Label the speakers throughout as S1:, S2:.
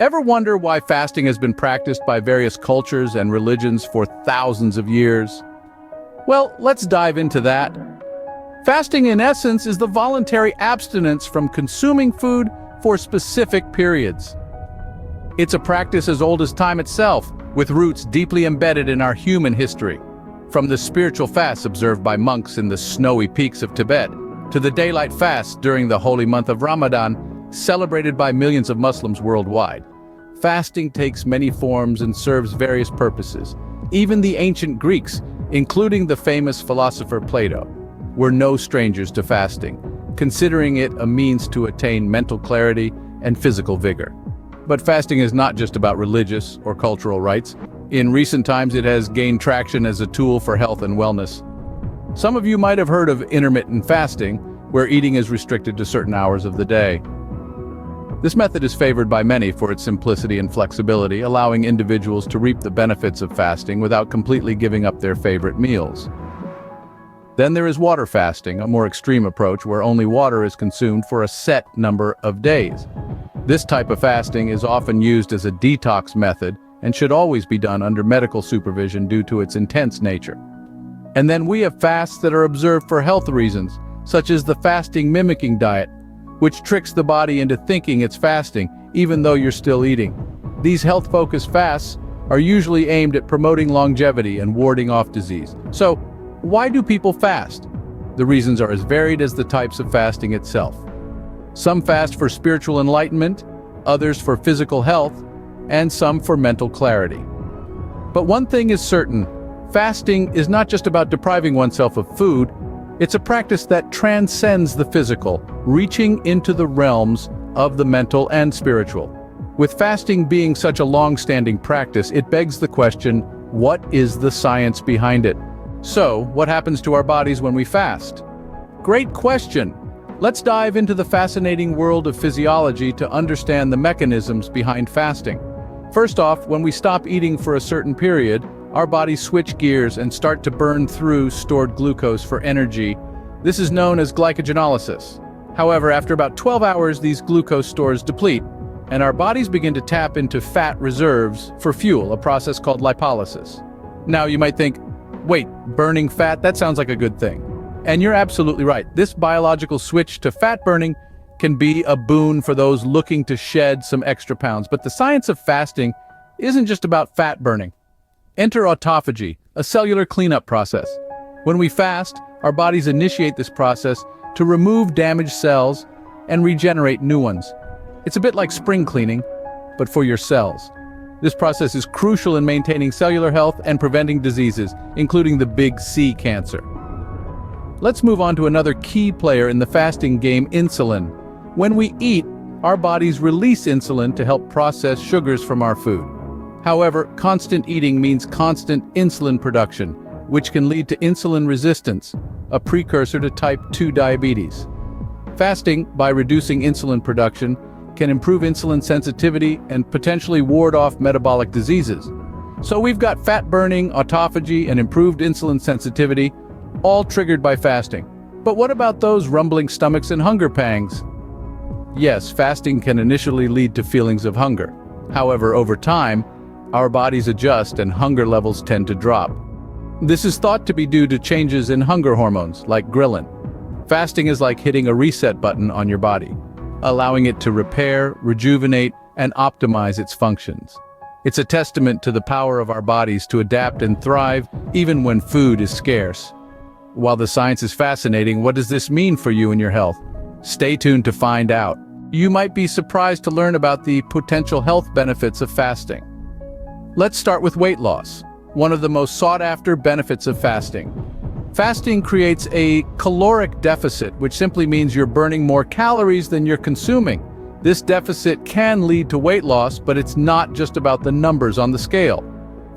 S1: Ever wonder why fasting has been practiced by various cultures and religions for thousands of years? Well, let's dive into that. Fasting, in essence, is the voluntary abstinence from consuming food for specific periods. It's a practice as old as time itself, with roots deeply embedded in our human history. From the spiritual fasts observed by monks in the snowy peaks of Tibet, to the daylight fasts during the holy month of Ramadan, celebrated by millions of Muslims worldwide. Fasting takes many forms and serves various purposes. Even the ancient Greeks, including the famous philosopher Plato, were no strangers to fasting, considering it a means to attain mental clarity and physical vigor. But fasting is not just about religious or cultural rites. In recent times, it has gained traction as a tool for health and wellness. Some of you might have heard of intermittent fasting, where eating is restricted to certain hours of the day. This method is favored by many for its simplicity and flexibility, allowing individuals to reap the benefits of fasting without completely giving up their favorite meals. Then there is water fasting, a more extreme approach where only water is consumed for a set number of days. This type of fasting is often used as a detox method and should always be done under medical supervision due to its intense nature. And then we have fasts that are observed for health reasons, such as the fasting mimicking diet, which tricks the body into thinking it's fasting, even though you're still eating. These health-focused fasts are usually aimed at promoting longevity and warding off disease. So, why do people fast? The reasons are as varied as the types of fasting itself. Some fast for spiritual enlightenment, others for physical health, and some for mental clarity. But one thing is certain, fasting is not just about depriving oneself of food. It's a practice that transcends the physical, reaching into the realms of the mental and spiritual. With fasting being such a long-standing practice, it begs the question, what is the science behind it? So, what happens to our bodies when we fast? Great question! Let's dive into the fascinating world of physiology to understand the mechanisms behind fasting. First off, when we stop eating for a certain period, our bodies switch gears and start to burn through stored glucose for energy. This is known as glycogenolysis. However, after about 12 hours, these glucose stores deplete, and our bodies begin to tap into fat reserves for fuel, a process called lipolysis. Now, you might think, wait, burning fat, that sounds like a good thing. And you're absolutely right. This biological switch to fat burning can be a boon for those looking to shed some extra pounds. But the science of fasting isn't just about fat burning. Enter autophagy, a cellular cleanup process. When we fast, our bodies initiate this process to remove damaged cells and regenerate new ones. It's a bit like spring cleaning, but for your cells. This process is crucial in maintaining cellular health and preventing diseases, including the big C cancer. Let's move on to another key player in the fasting game, insulin. When we eat, our bodies release insulin to help process sugars from our food. However, constant eating means constant insulin production, which can lead to insulin resistance, a precursor to type 2 diabetes. Fasting, by reducing insulin production, can improve insulin sensitivity and potentially ward off metabolic diseases. So we've got fat burning, autophagy, and improved insulin sensitivity, all triggered by fasting. But what about those rumbling stomachs and hunger pangs? Yes, fasting can initially lead to feelings of hunger. However, over time, our bodies adjust and hunger levels tend to drop. This is thought to be due to changes in hunger hormones, like ghrelin. Fasting is like hitting a reset button on your body, allowing it to repair, rejuvenate, and optimize its functions. It's a testament to the power of our bodies to adapt and thrive, even when food is scarce. While the science is fascinating, what does this mean for you and your health? Stay tuned to find out. You might be surprised to learn about the potential health benefits of fasting. Let's start with weight loss, one of the most sought-after benefits of fasting. Fasting creates a caloric deficit, which simply means you're burning more calories than you're consuming. This deficit can lead to weight loss, but it's not just about the numbers on the scale.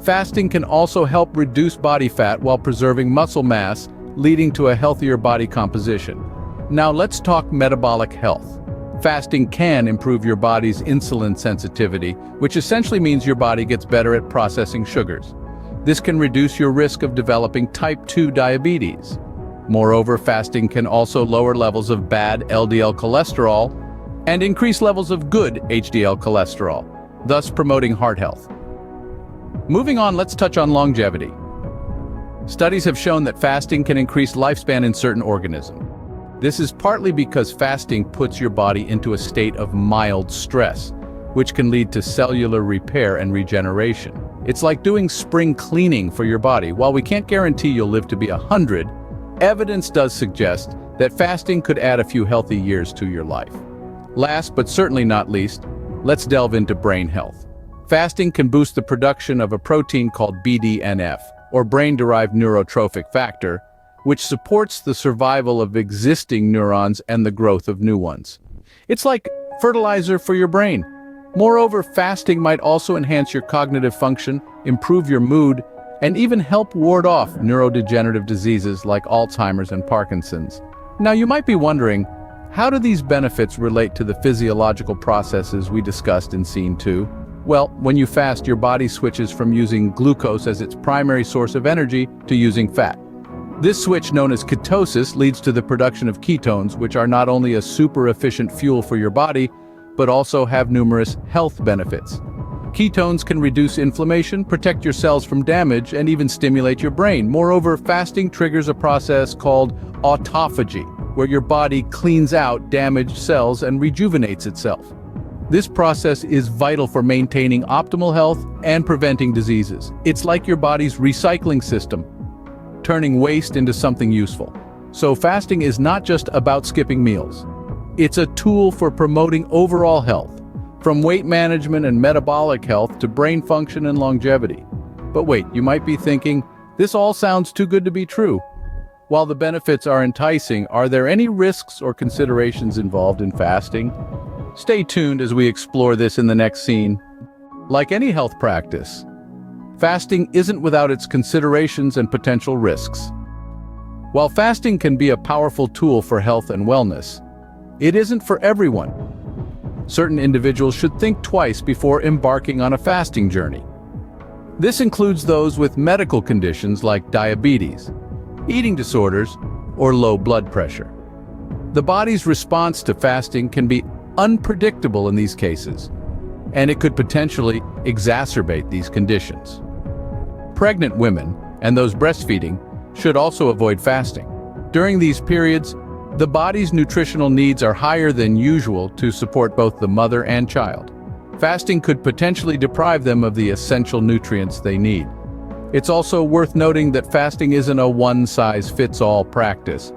S1: Fasting can also help reduce body fat while preserving muscle mass, leading to a healthier body composition. Now let's talk metabolic health. Fasting can improve your body's insulin sensitivity, which essentially means your body gets better at processing sugars. This can reduce your risk of developing type 2 diabetes. Moreover, fasting can also lower levels of bad LDL cholesterol and increase levels of good HDL cholesterol. thus promoting heart health. Moving on, let's touch on longevity. Studies have shown that fasting can increase lifespan in certain organisms. This is partly because fasting puts your body into a state of mild stress, which can lead to cellular repair and regeneration. It's like doing spring cleaning for your body. While we can't guarantee you'll live to be 100, evidence does suggest that fasting could add a few healthy years to your life. Last but certainly not least, let's delve into brain health. Fasting can boost the production of a protein called BDNF, or brain-derived neurotrophic factor, which supports the survival of existing neurons and the growth of new ones. It's like fertilizer for your brain. Moreover, fasting might also enhance your cognitive function, improve your mood, and even help ward off neurodegenerative diseases like Alzheimer's and Parkinson's. Now, you might be wondering, how do these benefits relate to the physiological processes we discussed in Scene 2? Well, when you fast, your body switches from using glucose as its primary source of energy to using fat. This switch, known as ketosis, leads to the production of ketones, which are not only a super efficient fuel for your body, but also have numerous health benefits. Ketones can reduce inflammation, protect your cells from damage, and even stimulate your brain. Moreover, fasting triggers a process called autophagy, where your body cleans out damaged cells and rejuvenates itself. This process is vital for maintaining optimal health and preventing diseases. It's like your body's recycling system, turning waste into something useful. So fasting is not just about skipping meals. It's a tool for promoting overall health, from weight management and metabolic health to brain function and longevity. But wait, you might be thinking, this all sounds too good to be true. While the benefits are enticing, are there any risks or considerations involved in fasting? Stay tuned as we explore this in the next scene. Like any health practice, fasting isn't without its considerations and potential risks. While fasting can be a powerful tool for health and wellness, it isn't for everyone. Certain individuals should think twice before embarking on a fasting journey. This includes those with medical conditions like diabetes, eating disorders, or low blood pressure. The body's response to fasting can be unpredictable in these cases, and it could potentially exacerbate these conditions. Pregnant women and those breastfeeding should also avoid fasting. During these periods, the body's nutritional needs are higher than usual to support both the mother and child. Fasting could potentially deprive them of the essential nutrients they need. It's also worth noting that fasting isn't a one-size-fits-all practice.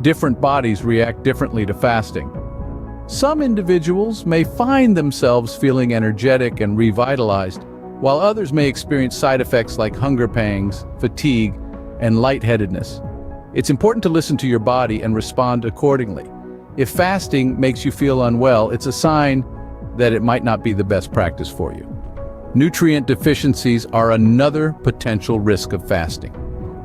S1: Different bodies react differently to fasting. Some individuals may find themselves feeling energetic and revitalized, while others may experience side effects like hunger pangs, fatigue, and lightheadedness. It's important to listen to your body and respond accordingly. If fasting makes you feel unwell, it's a sign that it might not be the best practice for you. Nutrient deficiencies are another potential risk of fasting.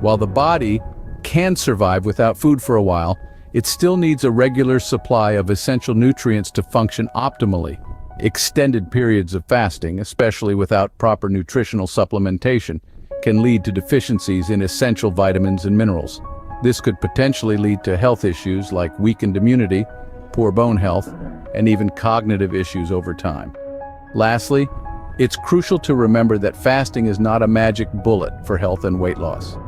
S1: While the body can survive without food for a while, it still needs a regular supply of essential nutrients to function optimally. Extended periods of fasting, especially without proper nutritional supplementation, can lead to deficiencies in essential vitamins and minerals. This could potentially lead to health issues like weakened immunity, poor bone health, and even cognitive issues over time. Lastly, it's crucial to remember that fasting is not a magic bullet for health and weight loss.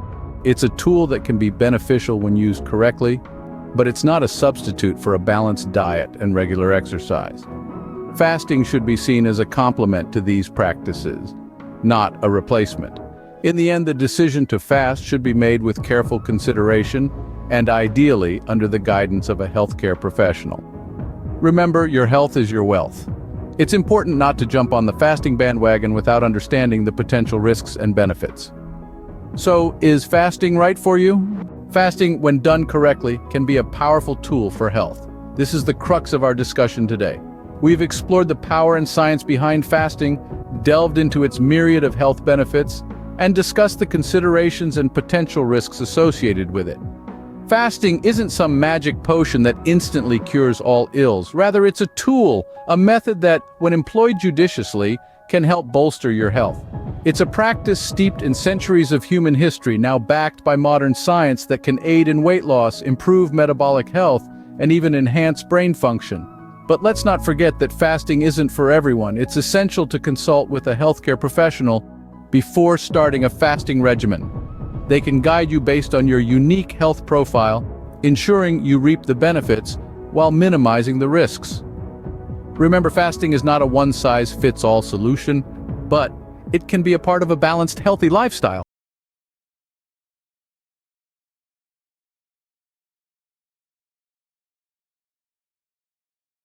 S1: It's a tool that can be beneficial when used correctly, but it's not a substitute for a balanced diet and regular exercise. Fasting should be seen as a complement to these practices, not a replacement. In the end, the decision to fast should be made with careful consideration and ideally under the guidance of a healthcare professional. Remember, your health is your wealth. It's important not to jump on the fasting bandwagon without understanding the potential risks and benefits. So, is fasting right for you? Fasting, when done correctly, can be a powerful tool for health. This is the crux of our discussion today. We've explored the power and science behind fasting, delved into its myriad of health benefits, and discussed the considerations and potential risks associated with it. Fasting isn't some magic potion that instantly cures all ills. Rather, it's a tool, a method that, when employed judiciously, can help bolster your health. It's a practice steeped in centuries of human history, now backed by modern science that can aid in weight loss, improve metabolic health, and even enhance brain function. But let's not forget that fasting isn't for everyone. It's essential to consult with a healthcare professional before starting a fasting regimen. They can guide you based on your unique health profile, ensuring you reap the benefits while minimizing the risks. Remember, fasting is not a one-size-fits-all solution, but it can be a part of a balanced, healthy lifestyle.